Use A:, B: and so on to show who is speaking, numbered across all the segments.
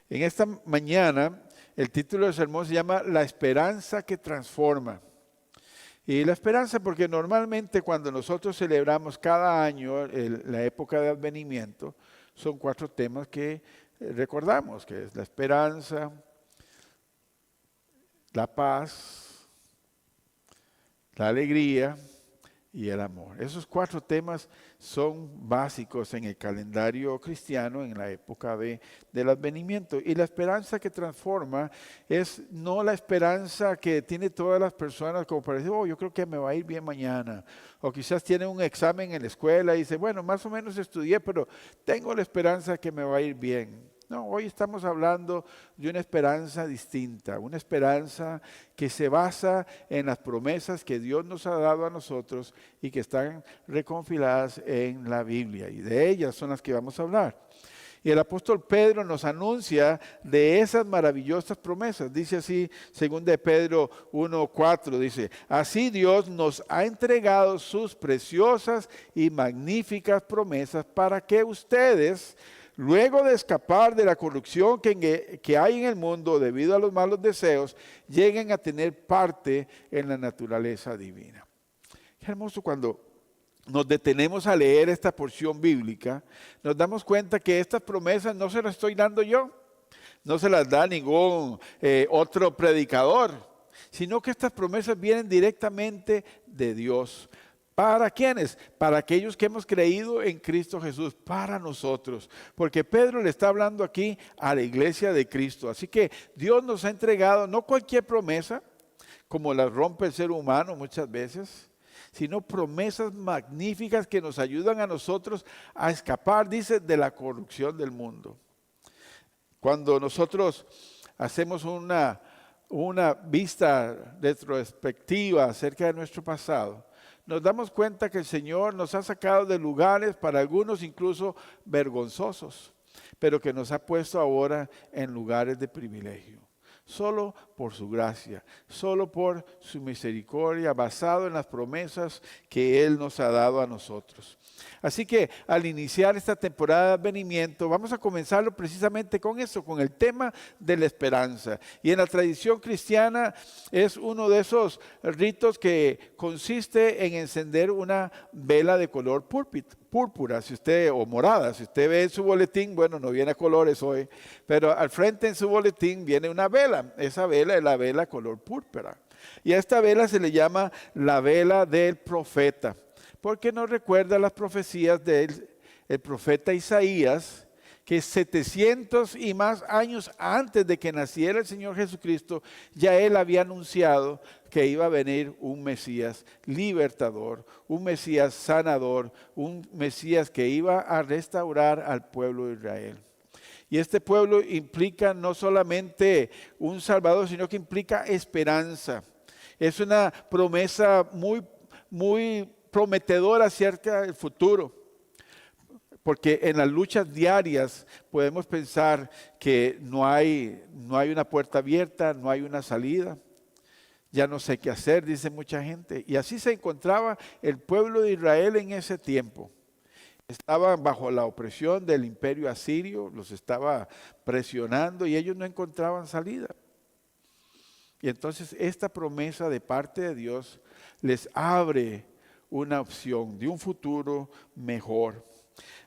A: En esta mañana, el título del sermón se llama La esperanza que transforma. Y la esperanza, porque normalmente cuando nosotros celebramos cada año la época de advenimiento, son 4 temas que recordamos, que es la esperanza, la paz, la alegría y el amor. Esos 4 temas son básicos en el calendario cristiano en la época del advenimiento. Y la esperanza que transforma es no la esperanza que tiene todas las personas como para decir, oh, yo creo que me va a ir bien mañana. O quizás tiene un examen en la escuela y dice, bueno, más o menos estudié, pero tengo la esperanza que me va a ir bien. No, hoy estamos hablando de una esperanza distinta, una esperanza que se basa en las promesas que Dios nos ha dado a nosotros y que están reconfiladas en la Biblia. Y de ellas son las que vamos a hablar. Y el apóstol Pedro nos anuncia de esas maravillosas promesas. Dice así, según de Pedro 1:4, dice, así Dios nos ha entregado sus preciosas y magníficas promesas para que ustedes, luego de escapar de la corrupción que hay en el mundo debido a los malos deseos, lleguen a tener parte en la naturaleza divina. Qué hermoso cuando nos detenemos a leer esta porción bíblica, nos damos cuenta que estas promesas no se las estoy dando yo, no se las da ningún otro predicador, sino que estas promesas vienen directamente de Dios. ¿Para quiénes? Para aquellos que hemos creído en Cristo Jesús, para nosotros. Porque Pedro le está hablando aquí a la iglesia de Cristo. Así que Dios nos ha entregado no cualquier promesa, como las rompe el ser humano muchas veces, sino promesas magníficas que nos ayudan a nosotros a escapar, dice, de la corrupción del mundo. Cuando nosotros hacemos una vista retrospectiva acerca de nuestro pasado, nos damos cuenta que el Señor nos ha sacado de lugares, para algunos incluso vergonzosos, pero que nos ha puesto ahora en lugares de privilegio. Solo por su gracia, solo por su misericordia, basado en las promesas que Él nos ha dado a nosotros. Así que al iniciar esta temporada de advenimiento, vamos a comenzarlo precisamente con eso, con el tema de la esperanza. Y en la tradición cristiana es uno de esos ritos que consiste en encender una vela de color púrpura, o morada. Si usted ve en su boletín, bueno, no viene a colores hoy, pero al frente en su boletín viene una vela. Esa vela es la vela color púrpura. Y a esta vela se le llama la vela del profeta, porque nos recuerda las profecías del profeta Isaías, que 700 y más años antes de que naciera el Señor Jesucristo, ya Él había anunciado que iba a venir un Mesías libertador, un Mesías sanador, un Mesías que iba a restaurar al pueblo de Israel. Y este pueblo implica no solamente un Salvador, sino que implica esperanza. Es una promesa muy prometedora acerca del futuro. Porque en las luchas diarias podemos pensar que no hay una puerta abierta, no hay una salida. Ya no sé qué hacer, dice mucha gente. Y así se encontraba el pueblo de Israel en ese tiempo. Estaban bajo la opresión del imperio asirio, los estaba presionando y ellos no encontraban salida. Y entonces esta promesa de parte de Dios les abre una opción de un futuro mejor.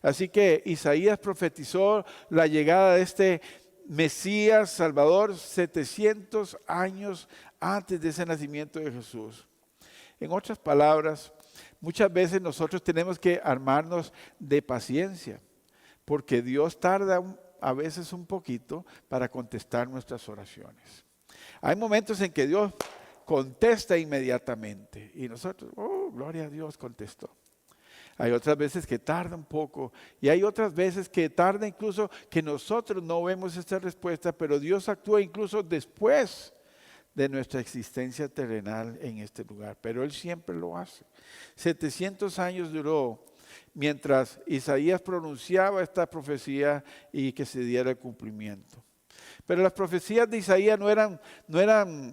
A: Así que Isaías profetizó la llegada de este Mesías Salvador 700 años antes de ese nacimiento de Jesús. En otras palabras, muchas veces nosotros tenemos que armarnos de paciencia, porque Dios tarda a veces un poquito para contestar nuestras oraciones. Hay momentos en que Dios contesta inmediatamente y nosotros, oh, gloria a Dios, contestó. Hay otras veces que tarda un poco y hay otras veces que tarda incluso que nosotros no vemos esta respuesta, pero Dios actúa incluso después de nuestra existencia terrenal en este lugar, pero Él siempre lo hace. 700 años duró mientras Isaías pronunciaba esta profecía y que se diera el cumplimiento. Pero las profecías de Isaías no eran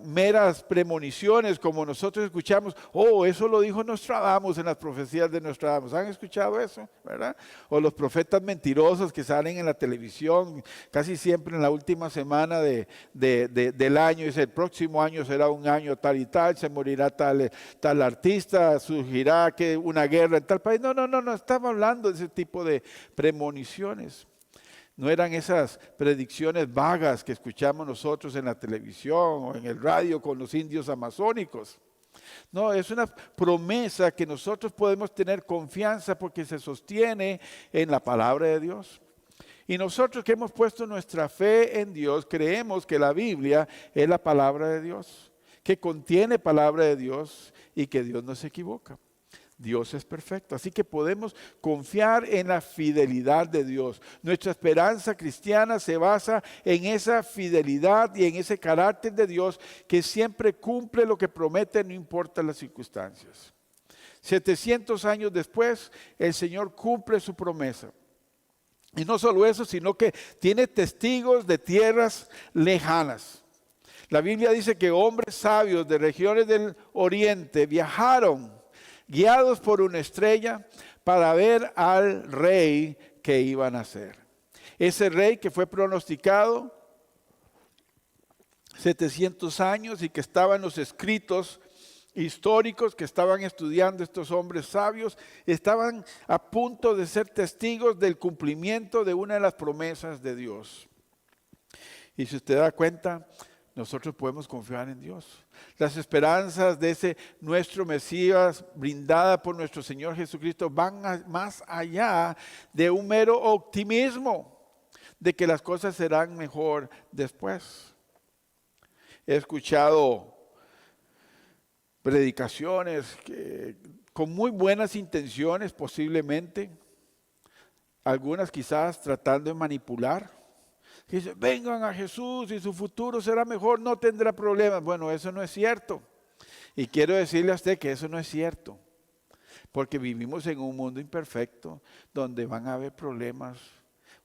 A: meras premoniciones como nosotros escuchamos. Oh, eso lo dijo Nostradamus en las profecías de Nostradamus. ¿Han escuchado eso? ¿Verdad? O los profetas mentirosos que salen en la televisión casi siempre en la última semana del año. Dice, el próximo año será un año tal y tal, se morirá tal artista, surgirá que una guerra en tal país. No, estaba hablando de ese tipo de premoniciones. No eran esas predicciones vagas que escuchamos nosotros en la televisión o en el radio con los indios amazónicos. No, es una promesa que nosotros podemos tener confianza porque se sostiene en la palabra de Dios. Y nosotros que hemos puesto nuestra fe en Dios, creemos que la Biblia es la palabra de Dios, que contiene palabra de Dios y que Dios no se equivoca. Dios es perfecto, así que podemos confiar en la fidelidad de Dios. Nuestra esperanza cristiana se basa en esa fidelidad y en ese carácter de Dios que siempre cumple lo que promete, no importa las circunstancias. 700 años después, el Señor cumple su promesa. Y no solo eso, sino que tiene testigos de tierras lejanas. La Biblia dice que hombres sabios de regiones del oriente viajaron guiados por una estrella para ver al rey que iba a nacer. Ese rey que fue pronosticado 700 años y que estaba en los escritos históricos que estaban estudiando estos hombres sabios, estaban a punto de ser testigos del cumplimiento de una de las promesas de Dios. Y si usted da cuenta, nosotros podemos confiar en Dios. Las esperanzas de ese nuestro Mesías brindada por nuestro Señor Jesucristo van más allá de un mero optimismo de que las cosas serán mejor después. He escuchado predicaciones con muy buenas intenciones posiblemente, algunas quizás tratando de manipular. Que dice, vengan a Jesús y su futuro será mejor, no tendrá problemas. Bueno, eso no es cierto. Y quiero decirle a usted que eso no es cierto. Porque vivimos en un mundo imperfecto donde van a haber problemas.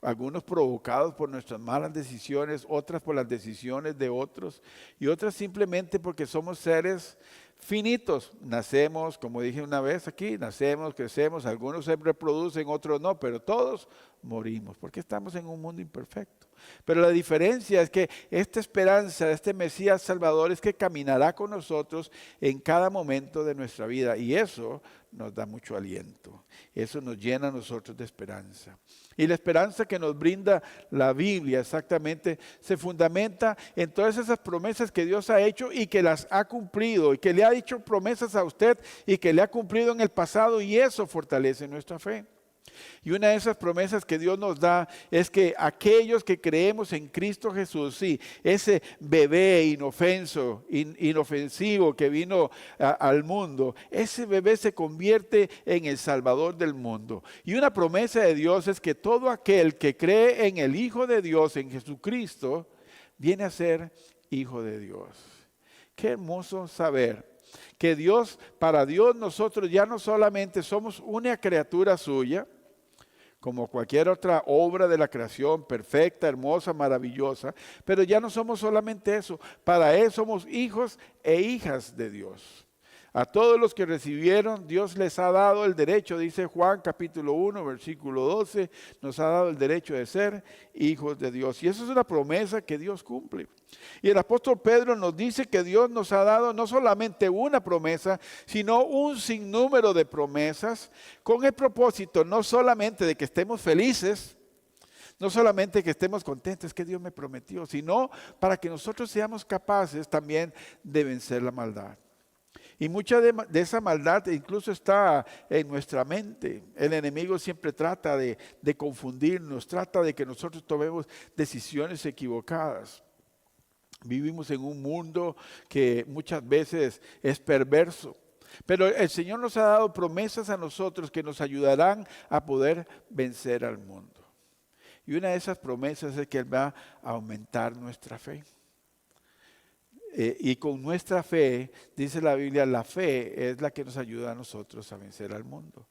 A: Algunos provocados por nuestras malas decisiones, otras por las decisiones de otros y otras simplemente porque somos seres finitos. Nacemos, como dije una vez aquí, nacemos, crecemos, algunos se reproducen, otros no, pero todos morimos porque estamos en un mundo imperfecto. Pero la diferencia es que esta esperanza de este Mesías Salvador es que caminará con nosotros en cada momento de nuestra vida y eso nos da mucho aliento, eso nos llena a nosotros de esperanza. Y la esperanza que nos brinda la Biblia exactamente se fundamenta en todas esas promesas que Dios ha hecho y que las ha cumplido y que le ha dicho promesas a usted y que le ha cumplido en el pasado y eso fortalece nuestra fe. Y una de esas promesas que Dios nos da es que aquellos que creemos en Cristo Jesús, sí, ese bebé inofensivo que vino al mundo, ese bebé se convierte en el Salvador del mundo. Y una promesa de Dios es que todo aquel que cree en el Hijo de Dios, en Jesucristo, viene a ser hijo de Dios. Qué hermoso saber que para Dios nosotros ya no solamente somos una criatura suya, como cualquier otra obra de la creación, perfecta, hermosa, maravillosa, pero ya no somos solamente eso, para Él somos hijos e hijas de Dios. A todos los que recibieron, Dios les ha dado el derecho, dice Juan capítulo 1, versículo 12, nos ha dado el derecho de ser hijos de Dios. Y eso es una promesa que Dios cumple. Y el apóstol Pedro nos dice que Dios nos ha dado no solamente una promesa, sino un sinnúmero de promesas con el propósito no solamente de que estemos felices, no solamente que estemos contentos, que Dios me prometió, sino para que nosotros seamos capaces también de vencer la maldad. Y mucha de esa maldad incluso está en nuestra mente. El enemigo siempre trata de confundirnos, trata de que nosotros tomemos decisiones equivocadas. Vivimos en un mundo que muchas veces es perverso. Pero el Señor nos ha dado promesas a nosotros que nos ayudarán a poder vencer al mundo. Y una de esas promesas es que Él va a aumentar nuestra fe. Y con nuestra fe, dice la Biblia, la fe es la que nos ayuda a nosotros a vencer al mundo.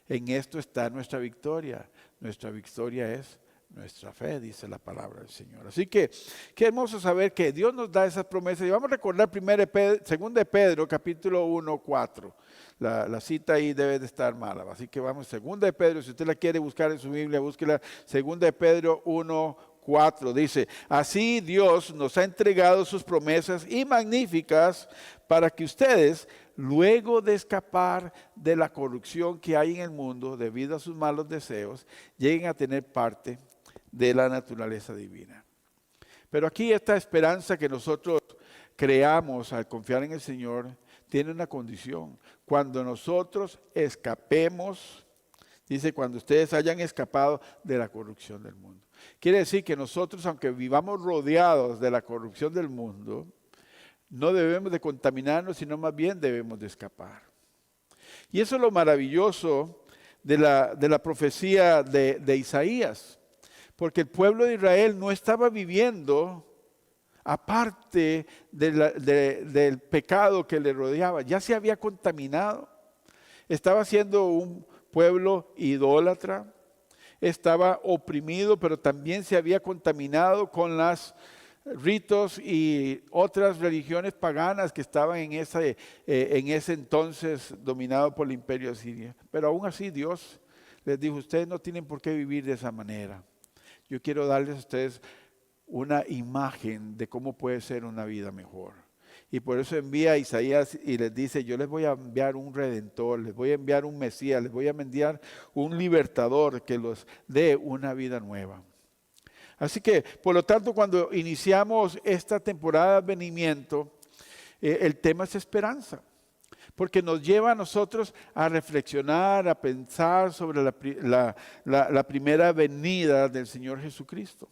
A: En esto está nuestra victoria. Nuestra victoria es nuestra fe, dice la palabra del Señor. Así que qué hermoso saber que Dios nos da esas promesas. Y vamos a recordar 2 de Pedro, capítulo 1, 4. La cita ahí debe de estar mala. Así que vamos, 2 de Pedro, si usted la quiere buscar en su Biblia, búsquela. 2 de Pedro 1, 4. Dice, así Dios nos ha entregado sus promesas y magníficas para que ustedes, luego de escapar de la corrupción que hay en el mundo debido a sus malos deseos, lleguen a tener parte de la naturaleza divina. Pero aquí esta esperanza que nosotros creamos al confiar en el Señor tiene una condición. Cuando nosotros escapemos, dice, cuando ustedes hayan escapado de la corrupción del mundo. Quiere decir que nosotros, aunque vivamos rodeados de la corrupción del mundo, no debemos de contaminarnos, sino más bien debemos de escapar. Y eso es lo maravilloso de la profecía de Isaías. Porque el pueblo de Israel no estaba viviendo aparte del pecado que le rodeaba. Ya se había contaminado. Estaba siendo un pueblo idólatra. Estaba oprimido, pero también se había contaminado con los ritos y otras religiones paganas que estaban en ese entonces dominado por el imperio asirio. Pero aún así Dios les dijo, ustedes no tienen por qué vivir de esa manera. Yo quiero darles a ustedes una imagen de cómo puede ser una vida mejor. Y por eso envía a Isaías y les dice, yo les voy a enviar un redentor, les voy a enviar un Mesías, les voy a enviar un libertador que los dé una vida nueva. Así que, por lo tanto, cuando iniciamos esta temporada de advenimiento, el tema es esperanza. Porque nos lleva a nosotros a reflexionar, a pensar sobre la primera venida del Señor Jesucristo.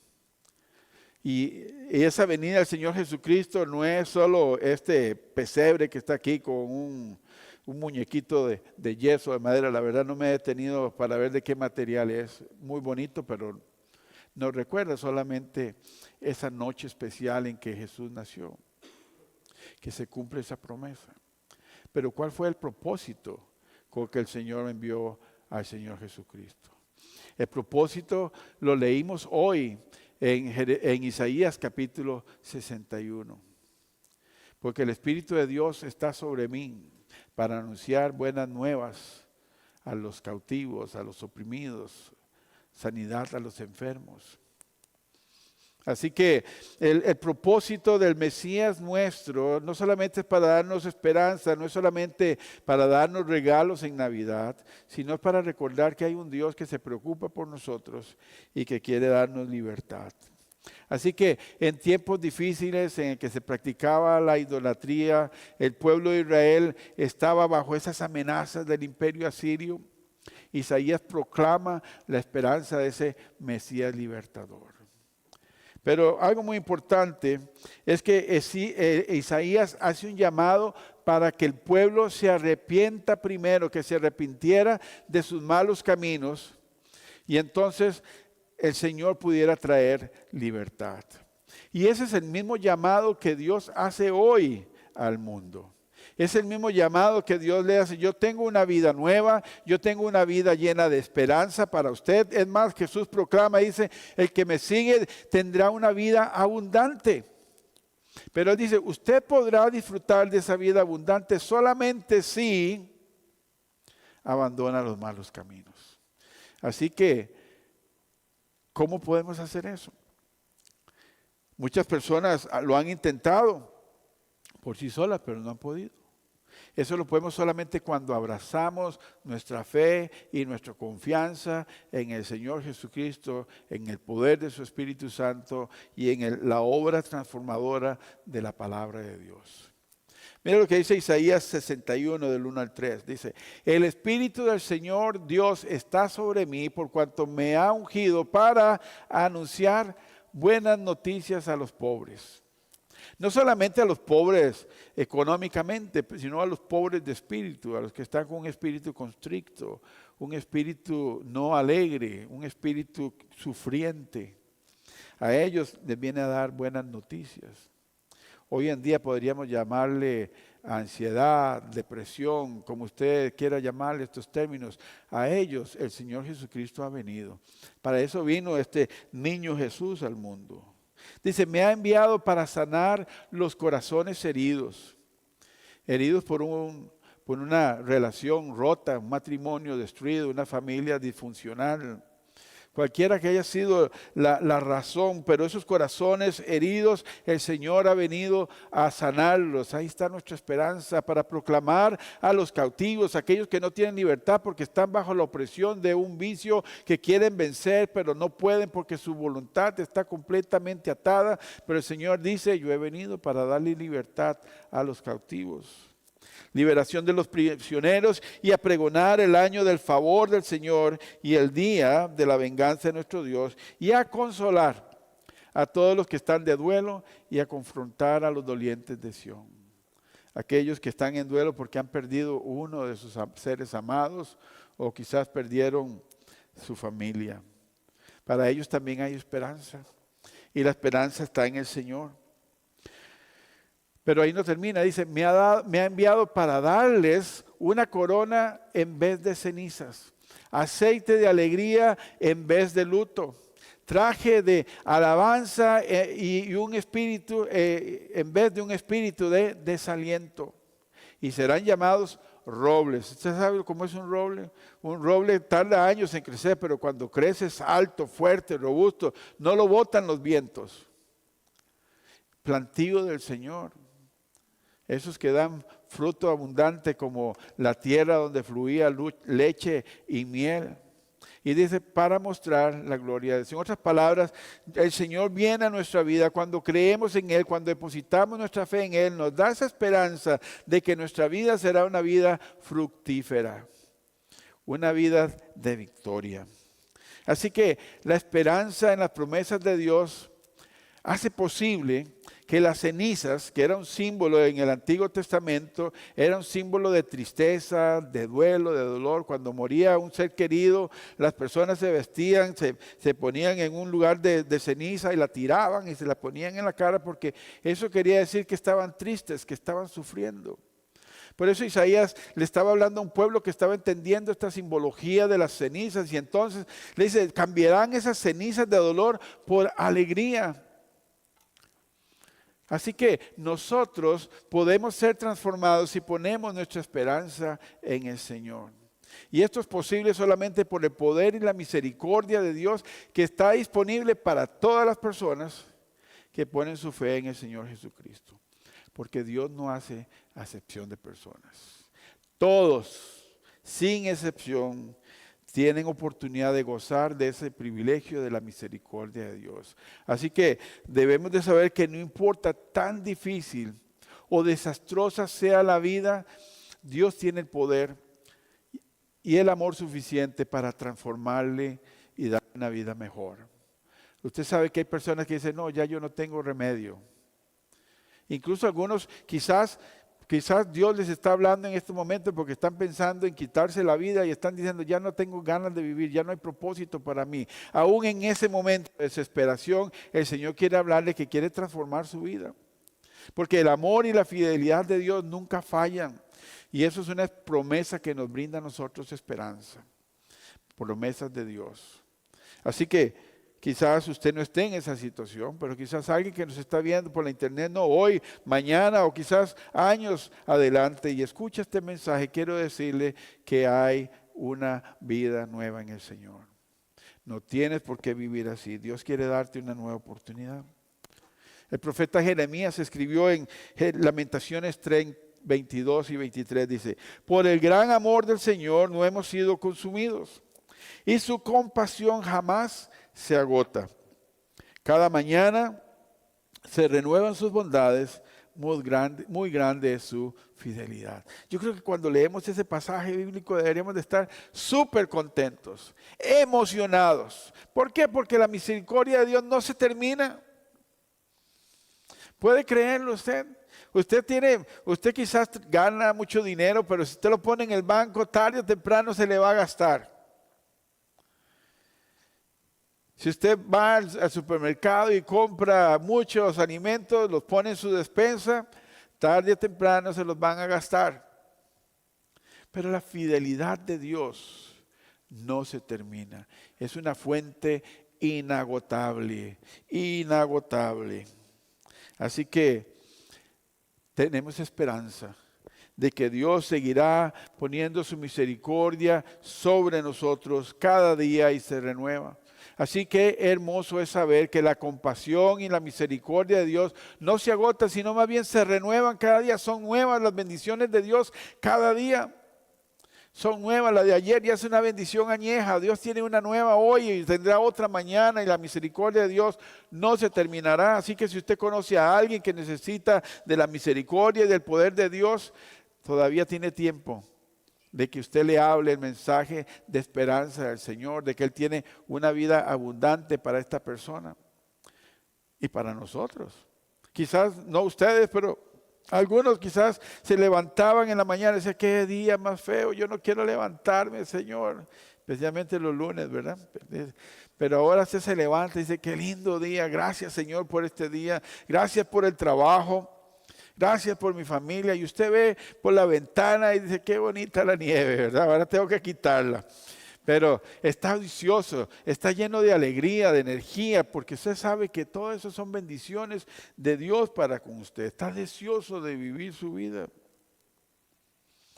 A: Y esa venida del Señor Jesucristo no es solo este pesebre que está aquí con un muñequito de yeso, de madera. La verdad no me he detenido para ver de qué material es. Muy bonito, pero nos recuerda solamente esa noche especial en que Jesús nació, que se cumple esa promesa. Pero ¿cuál fue el propósito con que el Señor envió al Señor Jesucristo? El propósito lo leímos hoy en Isaías capítulo 61. Porque el Espíritu de Dios está sobre mí para anunciar buenas nuevas a los cautivos, a los oprimidos, sanidad a los enfermos. Así que el propósito del Mesías nuestro no solamente es para darnos esperanza, no es solamente para darnos regalos en Navidad, sino para recordar que hay un Dios que se preocupa por nosotros y que quiere darnos libertad. Así que en tiempos difíciles en que se practicaba la idolatría, el pueblo de Israel estaba bajo esas amenazas del imperio asirio. Isaías proclama la esperanza de ese Mesías libertador. Pero algo muy importante es que Isaías hace un llamado para que el pueblo se arrepienta primero, que se arrepintiera de sus malos caminos y entonces el Señor pudiera traer libertad. Y ese es el mismo llamado que Dios hace hoy al mundo. Es el mismo llamado que Dios le hace. Yo tengo una vida nueva, yo tengo una vida llena de esperanza para usted. Es más, Jesús proclama, dice, el que me sigue tendrá una vida abundante. Pero Él dice, usted podrá disfrutar de esa vida abundante solamente si abandona los malos caminos. Así que, ¿cómo podemos hacer eso? Muchas personas lo han intentado por sí solas, pero no han podido. Eso lo podemos solamente cuando abrazamos nuestra fe y nuestra confianza en el Señor Jesucristo, en el poder de su Espíritu Santo y en la obra transformadora de la palabra de Dios. Mira lo que dice Isaías 61 del 1 al 3. Dice, el Espíritu del Señor Dios está sobre mí por cuanto me ha ungido para anunciar buenas noticias a los pobres. No solamente a los pobres económicamente, sino a los pobres de espíritu, a los que están con un espíritu constricto, un espíritu no alegre, un espíritu sufriente. A ellos les viene a dar buenas noticias. Hoy en día podríamos llamarle ansiedad, depresión, como usted quiera llamarle estos términos, a ellos el Señor Jesucristo ha venido. Para eso vino este niño Jesús al mundo. Dice, me ha enviado para sanar los corazones heridos, heridos por una relación rota, un matrimonio destruido, una familia disfuncional. Cualquiera que haya sido la razón, pero esos corazones heridos, el Señor ha venido a sanarlos. Ahí está nuestra esperanza para proclamar a los cautivos, aquellos que no tienen libertad porque están bajo la opresión de un vicio que quieren vencer, pero no pueden porque su voluntad está completamente atada. Pero el Señor dice, yo he venido para darle libertad a los cautivos. Liberación de los prisioneros y a pregonar el año del favor del Señor y el día de la venganza de nuestro Dios y a consolar a todos los que están de duelo y a confrontar a los dolientes de Sión. Aquellos que están en duelo porque han perdido uno de sus seres amados o quizás perdieron su familia. Para ellos también hay esperanza y la esperanza está en el Señor. Pero ahí no termina, dice, me ha enviado para darles una corona en vez de cenizas, aceite de alegría en vez de luto, traje de alabanza y un espíritu, en vez de un espíritu de desaliento. Y serán llamados robles. ¿Usted sabe cómo es un roble? Un roble tarda años en crecer, pero cuando crece es alto, fuerte, robusto, no lo botan los vientos. Plantío del Señor. Esos que dan fruto abundante como la tierra donde fluía leche y miel. Y dice, para mostrar la gloria de Dios. En otras palabras, el Señor viene a nuestra vida cuando creemos en Él, cuando depositamos nuestra fe en Él, nos da esa esperanza de que nuestra vida será una vida fructífera, una vida de victoria. Así que la esperanza en las promesas de Dios hace posible que las cenizas, que era un símbolo en el Antiguo Testamento, era un símbolo de tristeza, de duelo, de dolor. Cuando moría un ser querido, las personas se vestían, se ponían en un lugar de ceniza y la tiraban y se la ponían en la cara porque eso quería decir que estaban tristes, que estaban sufriendo. Por eso Isaías le estaba hablando a un pueblo que estaba entendiendo esta simbología de las cenizas y entonces le dice, cambiarán esas cenizas de dolor por alegría. Así que nosotros podemos ser transformados si ponemos nuestra esperanza en el Señor. Y esto es posible solamente por el poder y la misericordia de Dios que está disponible para todas las personas que ponen su fe en el Señor Jesucristo. Porque Dios no hace acepción de personas. Todos, sin excepción, tienen oportunidad de gozar de ese privilegio de la misericordia de Dios. Así que debemos de saber que no importa tan difícil o desastrosa sea la vida, Dios tiene el poder y el amor suficiente para transformarle y darle una vida mejor. Usted sabe que hay personas que dicen, no, ya yo no tengo remedio. Incluso algunos quizás Dios les está hablando en este momento porque están pensando en quitarse la vida y están diciendo, ya no tengo ganas de vivir, ya no hay propósito para mí. Aún en ese momento de desesperación, el Señor quiere hablarle que quiere transformar su vida. Porque el amor y la fidelidad de Dios nunca fallan. Y eso es una promesa que nos brinda a nosotros esperanza. Promesas de Dios. Así que quizás usted no esté en esa situación, pero quizás alguien que nos está viendo por la internet, no hoy, mañana o quizás años adelante y escucha este mensaje, quiero decirle que hay una vida nueva en el Señor. No tienes por qué vivir así. Dios quiere darte una nueva oportunidad. El profeta Jeremías escribió en Lamentaciones 22 y 23, dice, por el gran amor del Señor no hemos sido consumidos y su compasión jamás se agota. Cada mañana se renuevan sus bondades, muy grande es su fidelidad. Yo creo que cuando leemos ese pasaje bíblico deberíamos de estar súper contentos, emocionados. ¿Por qué? Porque la misericordia de Dios no se termina. ¿Puede creerlo usted? Usted quizás gana mucho dinero, pero si usted lo pone en el banco, tarde o temprano se le va a gastar. Si usted va al supermercado y compra muchos alimentos, los pone en su despensa, tarde o temprano se los van a gastar. Pero la fidelidad de Dios no se termina. Es una fuente inagotable, inagotable. Así que tenemos esperanza de que Dios seguirá poniendo su misericordia sobre nosotros cada día y se renueva. Así que hermoso es saber que la compasión y la misericordia de Dios no se agotan, sino más bien se renuevan cada día. Son nuevas las bendiciones de Dios cada día. Son nuevas, la de ayer ya es una bendición añeja. Dios tiene una nueva hoy y tendrá otra mañana, y la misericordia de Dios no se terminará. Así que si usted conoce a alguien que necesita de la misericordia y del poder de Dios, todavía tiene tiempo de que usted le hable el mensaje de esperanza del Señor, de que Él tiene una vida abundante para esta persona y para nosotros. Quizás no ustedes, pero algunos quizás se levantaban en la mañana y decían, qué día más feo, yo no quiero levantarme, Señor. Especialmente los lunes, ¿verdad? Pero ahora usted se levanta y dice, qué lindo día, gracias Señor por este día, gracias por el trabajo, gracias por mi familia. Y usted ve por la ventana y dice, qué bonita la nieve, ¿verdad? Ahora tengo que quitarla. Pero está deseoso, está lleno de alegría, de energía, porque usted sabe que todo eso son bendiciones de Dios para con usted. Está deseoso de vivir su vida.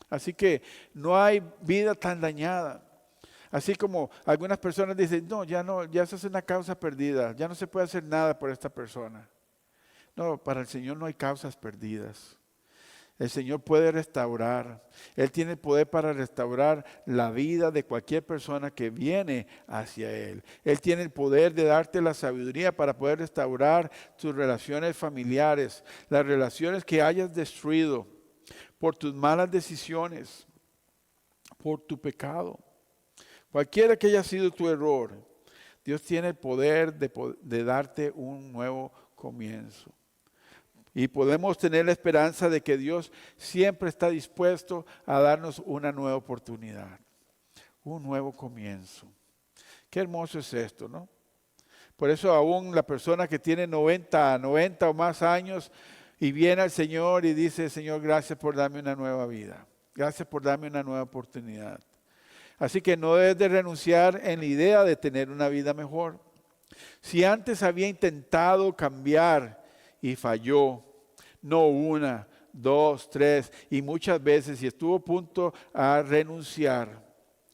A: Así que no hay vida tan dañada. Así como algunas personas dicen, no, ya eso es una causa perdida, ya no se puede hacer nada por esta persona. No, para el Señor no hay causas perdidas. El Señor puede restaurar. Él tiene el poder para restaurar la vida de cualquier persona que viene hacia Él. Él tiene el poder de darte la sabiduría para poder restaurar tus relaciones familiares, las relaciones que hayas destruido por tus malas decisiones, por tu pecado. Cualquiera que haya sido tu error, Dios tiene el poder de darte un nuevo comienzo. Y podemos tener la esperanza de que Dios siempre está dispuesto a darnos una nueva oportunidad, un nuevo comienzo. Qué hermoso es esto, ¿no? Por eso aún la persona que tiene 90 o más años y viene al Señor y dice, Señor, gracias por darme una nueva vida. Gracias por darme una nueva oportunidad. Así que no debes de renunciar en la idea de tener una vida mejor. Si antes había intentado cambiar y falló, no una, dos, tres, y muchas veces, y estuvo a punto a renunciar,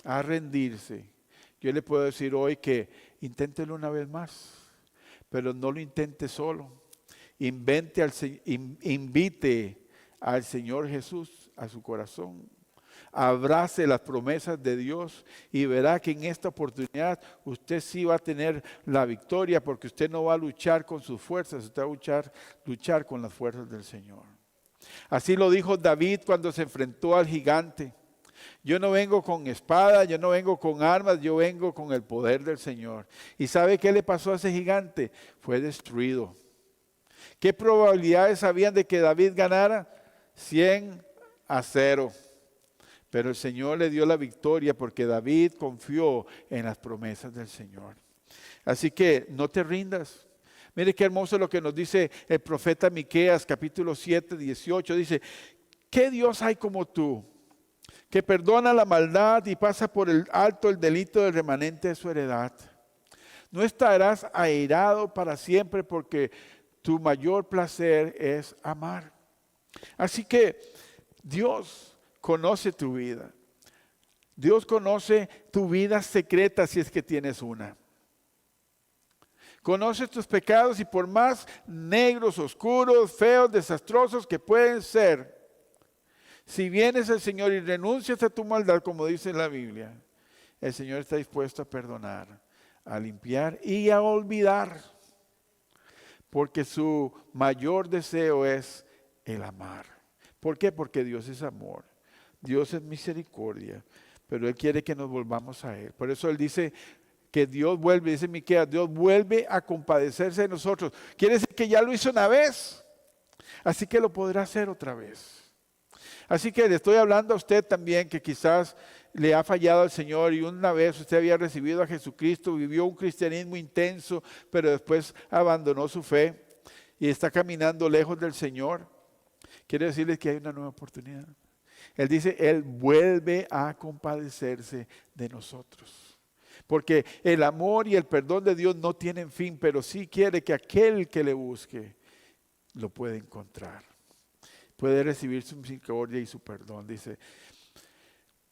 A: a rendirse, yo le puedo decir hoy que inténtelo una vez más, pero no lo intente solo. Invite al Señor Jesús a su corazón. Abrace las promesas de Dios y verá que en esta oportunidad usted sí va a tener la victoria, porque usted no va a luchar con sus fuerzas, usted va a luchar con las fuerzas del Señor. Así lo dijo David cuando se enfrentó al gigante. Yo no vengo con espada, yo no vengo con armas, yo vengo con el poder del Señor. ¿Y sabe qué le pasó a ese gigante? Fue destruido. ¿Qué probabilidades habían de que David ganara? 100-0. Pero el Señor le dio la victoria porque David confió en las promesas del Señor. Así que no te rindas. Mire qué hermoso lo que nos dice el profeta Miqueas, capítulo 7, 18. Dice, ¿qué Dios hay como tú, que perdona la maldad y pasa por el alto el delito del remanente de su heredad? No estarás airado para siempre, porque tu mayor placer es amar. Así que Dios conoce tu vida. Dios conoce tu vida secreta, si es que tienes una. Conoce tus pecados, y por más negros, oscuros, feos, desastrosos que pueden ser, si vienes al Señor y renuncias a tu maldad, como dice la Biblia, el Señor está dispuesto a perdonar, a limpiar y a olvidar, porque su mayor deseo es el amar. ¿Por qué? Porque Dios es amor. Dios es misericordia, pero Él quiere que nos volvamos a Él. Por eso Él dice que Dios vuelve, dice Miqueas, Dios vuelve a compadecerse de nosotros. Quiere decir que ya lo hizo una vez, así que lo podrá hacer otra vez. Así que le estoy hablando a usted también que quizás le ha fallado al Señor, y una vez usted había recibido a Jesucristo, vivió un cristianismo intenso, pero después abandonó su fe y está caminando lejos del Señor. Quiero decirles que hay una nueva oportunidad. Él dice, Él vuelve a compadecerse de nosotros. Porque el amor y el perdón de Dios no tienen fin, pero sí quiere que aquel que le busque lo pueda encontrar. Puede recibir su misericordia y su perdón. Dice,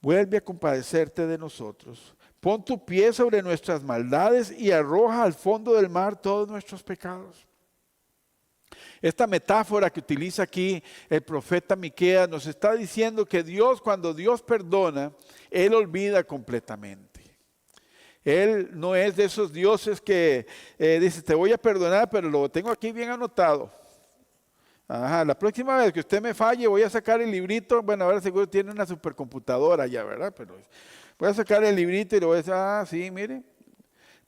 A: vuelve a compadecerte de nosotros. Pon tu pie sobre nuestras maldades y arroja al fondo del mar todos nuestros pecados. Esta metáfora que utiliza aquí el profeta Miqueas nos está diciendo que Dios, cuando Dios perdona, Él olvida completamente. Él no es de esos dioses que dice, te voy a perdonar, pero lo tengo aquí bien anotado. Ajá, la próxima vez que usted me falle voy a sacar el librito. Bueno, ahora seguro tiene una supercomputadora ya, ¿verdad? Pero voy a sacar el librito y le voy a decir, sí, mire,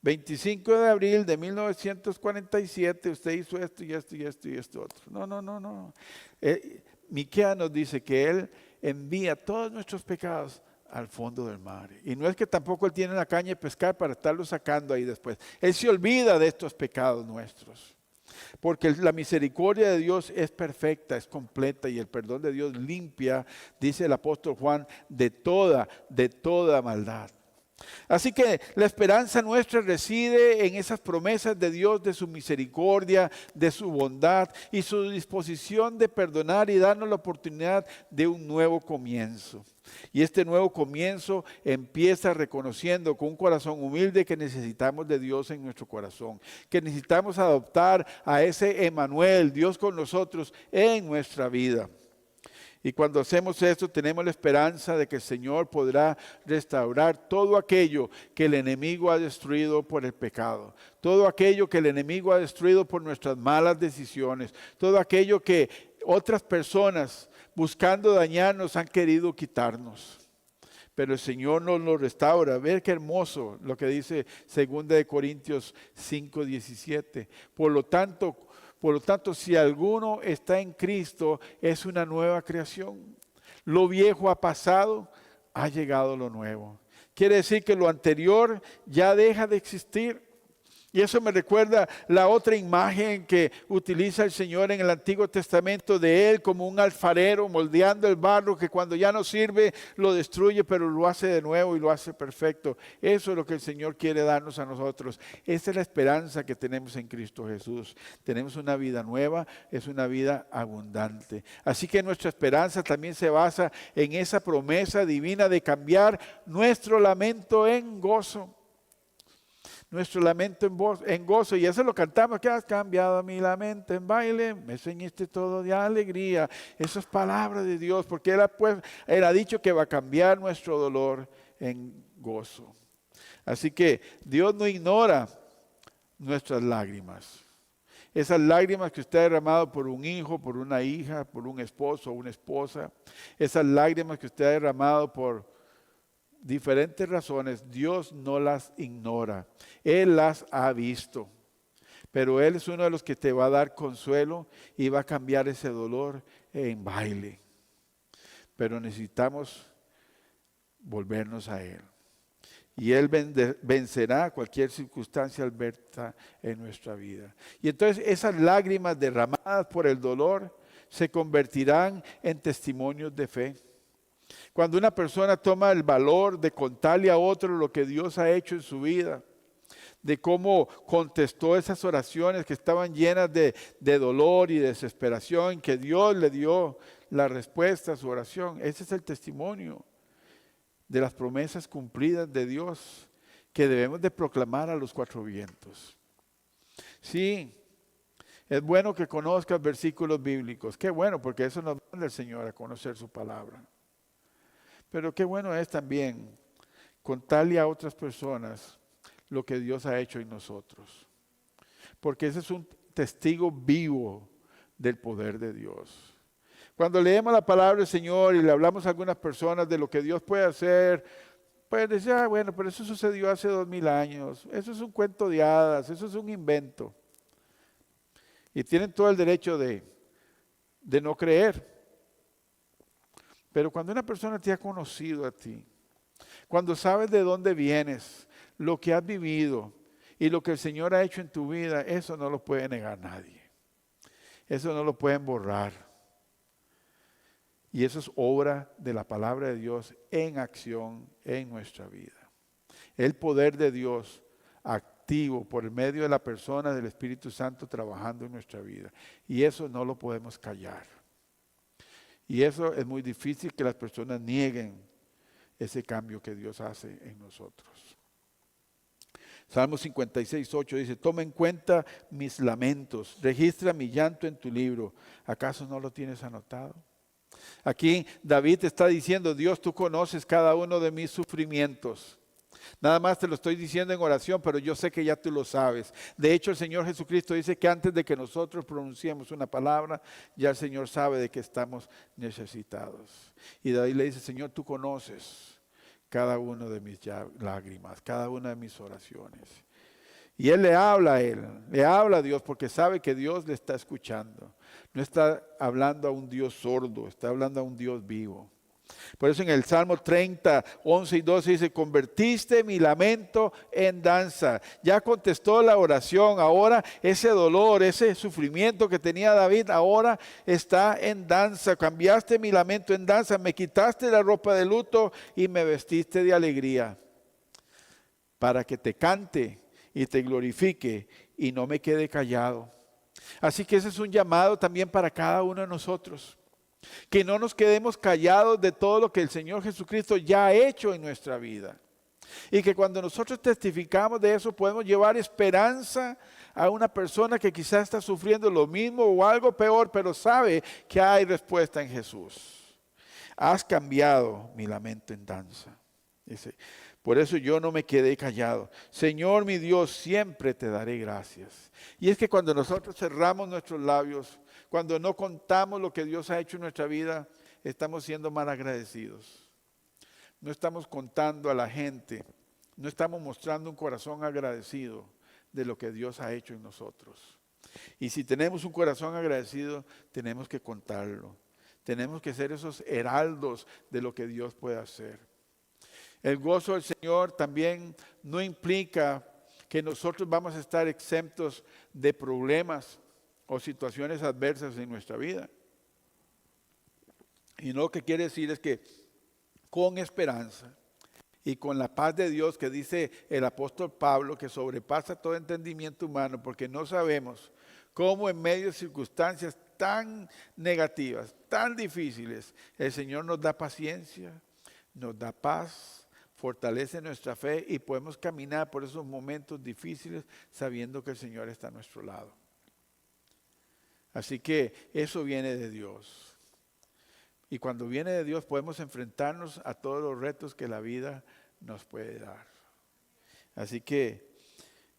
A: 25 de abril de 1947 usted hizo esto y esto y esto y esto otro. No. Miqueas nos dice que Él envía todos nuestros pecados al fondo del mar. Y no es que tampoco Él tiene la caña de pescar para estarlo sacando ahí después. Él se olvida de estos pecados nuestros. Porque la misericordia de Dios es perfecta, es completa, y el perdón de Dios limpia, dice el apóstol Juan, de toda maldad. Así que la esperanza nuestra reside en esas promesas de Dios, de su misericordia, de su bondad y su disposición de perdonar y darnos la oportunidad de un nuevo comienzo. Y este nuevo comienzo empieza reconociendo con un corazón humilde que necesitamos de Dios en nuestro corazón, que necesitamos adoptar a ese Emmanuel, Dios con nosotros en nuestra vida. Y cuando hacemos esto, tenemos la esperanza de que el Señor podrá restaurar todo aquello que el enemigo ha destruido por el pecado, todo aquello que el enemigo ha destruido por nuestras malas decisiones, todo aquello que otras personas buscando dañarnos han querido quitarnos. Pero el Señor nos lo restaura. Ver qué hermoso lo que dice 2 Corintios 5:17. Por lo tanto, si alguno está en Cristo, es una nueva creación. Lo viejo ha pasado, ha llegado lo nuevo. Quiere decir que lo anterior ya deja de existir. Y eso me recuerda la otra imagen que utiliza el Señor en el Antiguo Testamento de Él como un alfarero moldeando el barro que cuando ya no sirve lo destruye, pero lo hace de nuevo y lo hace perfecto. Eso es lo que el Señor quiere darnos a nosotros. Esa es la esperanza que tenemos en Cristo Jesús. Tenemos una vida nueva, es una vida abundante. Así que nuestra esperanza también se basa en esa promesa divina de cambiar nuestro lamento en gozo. Nuestro lamento en gozo, y eso lo cantamos, que has cambiado mi lamento en baile, me ceñiste todo de alegría. Eso es palabra de Dios, porque Él ha dicho que va a cambiar nuestro dolor en gozo. Así que Dios no ignora nuestras lágrimas. Esas lágrimas que usted ha derramado por un hijo, por una hija, por un esposo o una esposa, esas lágrimas que usted ha derramado por diferentes razones, Dios no las ignora. Él las ha visto. Pero Él es uno de los que te va a dar consuelo y va a cambiar ese dolor en baile. Pero necesitamos volvernos a Él. Y Él vencerá cualquier circunstancia adversa en nuestra vida. Y entonces esas lágrimas derramadas por el dolor se convertirán en testimonios de fe. Cuando una persona toma el valor de contarle a otro lo que Dios ha hecho en su vida, de cómo contestó esas oraciones que estaban llenas de dolor y desesperación, que Dios le dio la respuesta a su oración. Ese es el testimonio de las promesas cumplidas de Dios que debemos de proclamar a los cuatro vientos. Sí, es bueno que conozcas versículos bíblicos. Qué bueno, porque eso nos manda el Señor a conocer su palabra. Pero qué bueno es también contarle a otras personas lo que Dios ha hecho en nosotros. Porque ese es un testigo vivo del poder de Dios. Cuando leemos la palabra del Señor y le hablamos a algunas personas de lo que Dios puede hacer, pueden decir, bueno, pero eso sucedió hace 2000 años. Eso es un cuento de hadas, eso es un invento. Y tienen todo el derecho de no creer. Pero cuando una persona te ha conocido a ti, cuando sabes de dónde vienes, lo que has vivido y lo que el Señor ha hecho en tu vida, eso no lo puede negar nadie. Eso no lo pueden borrar. Y eso es obra de la palabra de Dios en acción en nuestra vida. El poder de Dios activo por el medio de la persona del Espíritu Santo trabajando en nuestra vida. Y eso no lo podemos callar. Y eso es muy difícil que las personas nieguen ese cambio que Dios hace en nosotros. Salmo 56:8 dice, toma en cuenta mis lamentos, registra mi llanto en tu libro. ¿Acaso no lo tienes anotado? Aquí David está diciendo, Dios, tú conoces cada uno de mis sufrimientos. Nada más te lo estoy diciendo en oración, pero yo sé que ya tú lo sabes. De hecho, el Señor Jesucristo dice que antes de que nosotros pronunciemos una palabra, ya el Señor sabe de que estamos necesitados. Y David le dice, Señor, tú conoces cada una de mis lágrimas, cada una de mis oraciones. Y él le habla a Dios porque sabe que Dios le está escuchando. No está hablando a un Dios sordo, está hablando a un Dios vivo. Por eso en el Salmo 30, 11 y 12 dice, convertiste mi lamento en danza. Ya contestó la oración, ahora ese dolor, ese sufrimiento que tenía David, ahora está en danza. Cambiaste mi lamento en danza, me quitaste la ropa de luto y me vestiste de alegría. Para que te cante y te glorifique y no me quede callado. Así que ese es un llamado también para cada uno de nosotros. Que no nos quedemos callados de todo lo que el Señor Jesucristo ya ha hecho en nuestra vida. Y que cuando nosotros testificamos de eso podemos llevar esperanza a una persona que quizás está sufriendo lo mismo o algo peor, pero sabe que hay respuesta en Jesús. Has cambiado mi lamento en danza. Dice, por eso yo no me quedé callado. Señor mi Dios, siempre te daré gracias. Y es que cuando nosotros cerramos nuestros labios, cuando no contamos lo que Dios ha hecho en nuestra vida, estamos siendo mal agradecidos. No estamos contando a la gente, no estamos mostrando un corazón agradecido de lo que Dios ha hecho en nosotros. Y si tenemos un corazón agradecido, tenemos que contarlo. Tenemos que ser esos heraldos de lo que Dios puede hacer. El gozo del Señor también no implica que nosotros vamos a estar exentos de problemas o situaciones adversas en nuestra vida. Y no, lo que quiere decir es que con esperanza y con la paz de Dios que dice el apóstol Pablo, que sobrepasa todo entendimiento humano, porque no sabemos cómo en medio de circunstancias tan negativas, tan difíciles, el Señor nos da paciencia, nos da paz, fortalece nuestra fe y podemos caminar por esos momentos difíciles sabiendo que el Señor está a nuestro lado. Así que eso viene de Dios. Y cuando viene de Dios podemos enfrentarnos a todos los retos que la vida nos puede dar. Así que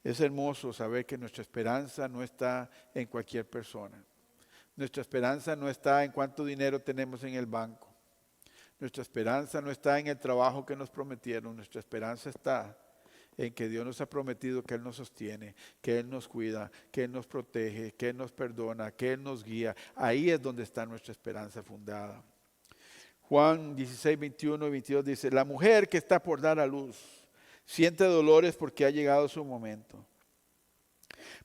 A: es hermoso saber que nuestra esperanza no está en cualquier persona. Nuestra esperanza no está en cuánto dinero tenemos en el banco. Nuestra esperanza no está en el trabajo que nos prometieron. Nuestra esperanza está en que Dios nos ha prometido que Él nos sostiene, que Él nos cuida, que Él nos protege, que Él nos perdona, que Él nos guía. Ahí es donde está nuestra esperanza fundada. Juan 16, 21 y 22 dice, la mujer que está por dar a luz siente dolores porque ha llegado su momento.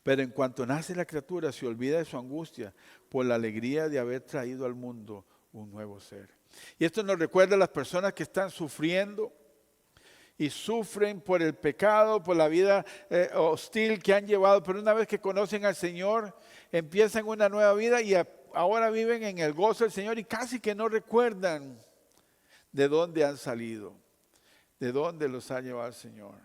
A: Pero en cuanto nace la criatura se olvida de su angustia por la alegría de haber traído al mundo un nuevo ser. Y esto nos recuerda a las personas que están sufriendo y sufren por el pecado, por la vida hostil que han llevado, pero una vez que conocen al Señor, empiezan una nueva vida y ahora viven en el gozo del Señor y casi que no recuerdan de dónde han salido, de dónde los ha llevado el Señor.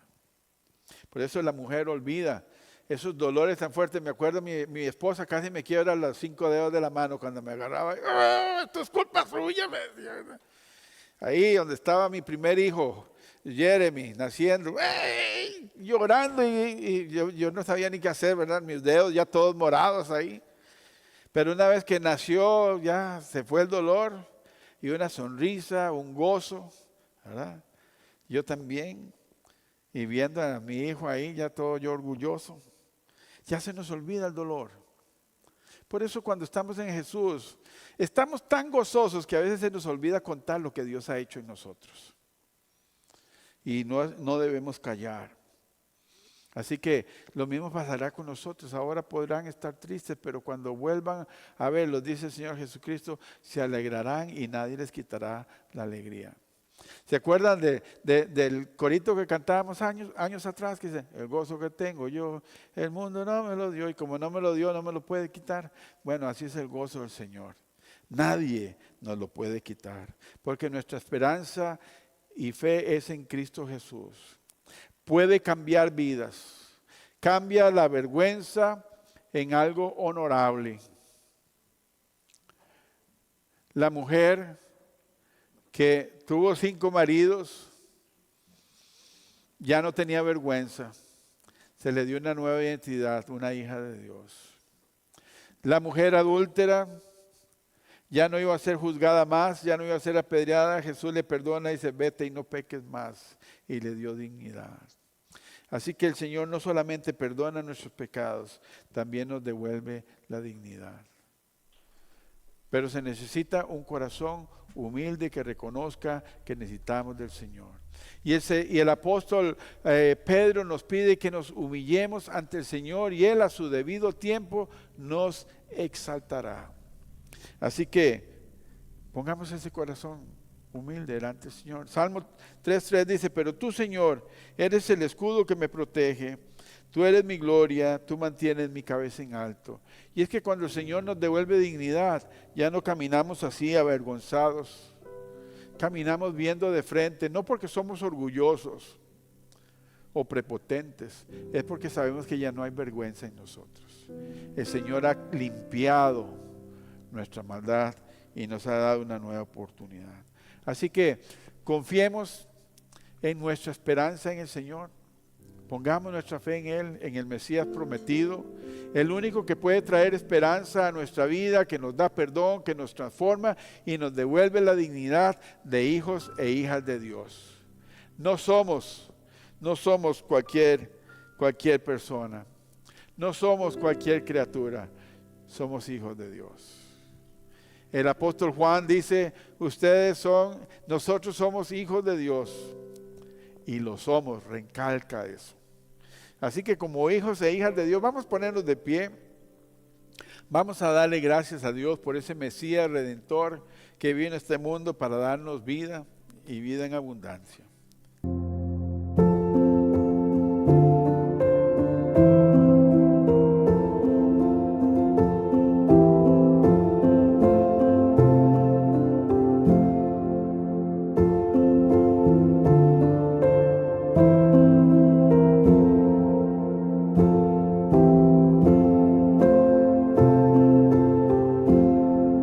A: Por eso la mujer olvida esos dolores tan fuertes. Me acuerdo, mi esposa casi me quiebra los 5 dedos de la mano cuando me agarraba. ¡Oh, esto es culpa suya! Me decía. Ahí donde estaba mi primer hijo, Jeremy, naciendo, ¡ey! Llorando y yo no sabía ni qué hacer, ¿verdad? Mis dedos ya todos morados ahí. Pero una vez que nació ya se fue el dolor y una sonrisa, un gozo, ¿verdad? Yo también, y viendo a mi hijo ahí ya todo yo orgulloso, ya se nos olvida el dolor. Por eso cuando estamos en Jesús, estamos tan gozosos que a veces se nos olvida contar lo que Dios ha hecho en nosotros. Y no debemos callar. Así que lo mismo pasará con nosotros. Ahora podrán estar tristes, pero cuando vuelvan a verlos, dice el Señor Jesucristo, se alegrarán y nadie les quitará la alegría. ¿Se acuerdan del corito que cantábamos años atrás? Que dice, el gozo que tengo yo, el mundo no me lo dio y como no me lo dio, no me lo puede quitar. Bueno, así es el gozo del Señor. Nadie nos lo puede quitar, porque nuestra esperanza y fe es en Cristo Jesús. Puede cambiar vidas. Cambia la vergüenza en algo honorable. La mujer que tuvo 5 maridos ya no tenía vergüenza. Se le dio una nueva identidad, una hija de Dios. La mujer adúltera ya no iba a ser juzgada más, ya no iba a ser apedreada. Jesús le perdona y dice, vete y no peques más. Y le dio dignidad. Así que el Señor no solamente perdona nuestros pecados, también nos devuelve la dignidad. Pero se necesita un corazón humilde que reconozca que necesitamos del Señor. Y el apóstol Pedro nos pide que nos humillemos ante el Señor y Él a su debido tiempo nos exaltará. Así que pongamos ese corazón humilde delante del Señor. Salmo 3:3 dice, pero tú, Señor, eres el escudo que me protege. Tú eres mi gloria, tú mantienes mi cabeza en alto. Y es que cuando el Señor nos devuelve dignidad, ya no caminamos así avergonzados. Caminamos viendo de frente, no porque somos orgullosos o prepotentes, es porque sabemos que ya no hay vergüenza en nosotros. El Señor ha limpiado nuestra maldad y nos ha dado una nueva oportunidad. Así que confiemos en nuestra esperanza en el Señor. Pongamos nuestra fe en Él, en el Mesías prometido, el único que puede traer esperanza a nuestra vida, que nos da perdón, que nos transforma y nos devuelve la dignidad de hijos e hijas de Dios. No somos cualquier persona, no somos cualquier criatura, somos hijos de Dios. El apóstol Juan dice, nosotros somos hijos de Dios y lo somos, recalca eso. Así que como hijos e hijas de Dios, vamos a ponernos de pie, vamos a darle gracias a Dios por ese Mesías Redentor que vino a este mundo para darnos vida y vida en abundancia.